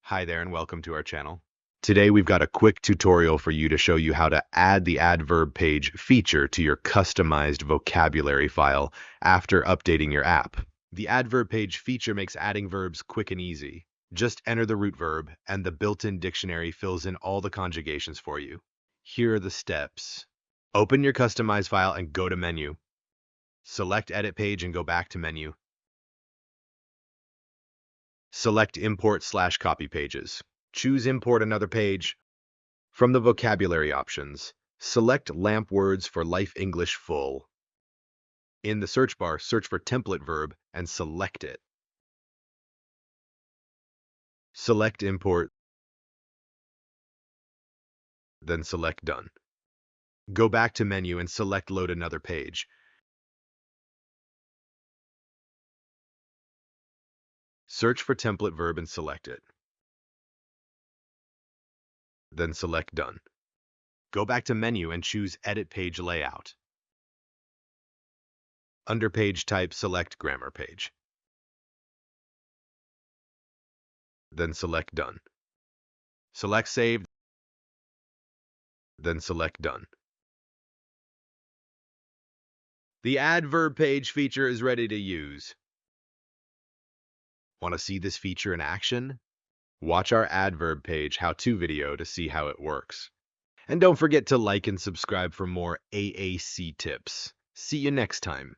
Hi there and welcome to our channel. Today we've got a quick tutorial for you to show you how to add the Add Verb Page feature to your customized vocabulary file after updating your app. The Add Verb Page feature makes adding verbs quick and easy. Just enter the root verb and the built-in dictionary fills in all the conjugations for you. Here are the steps. Open your customized file and go to Menu. Select Edit Page and go back to Menu. Select Import/Copy Pages. Choose Import Another Page. From the vocabulary options, select Lamp Words for Life English Full. In the search bar, search for template verb and select it. Select Import, then select Done. Go back to Menu and select Load Another Page. Search for template verb and select it. Then select Done. Go back to Menu and choose Edit Page Layout. Under Page Type, select Grammar Page. Then select Done. Select Save, then select Done. The Add Verb Page feature is ready to use. Want to see this feature in action? Watch our Add Verb Page how-to video to see how it works. And don't forget to like and subscribe for more AAC tips. See you next time.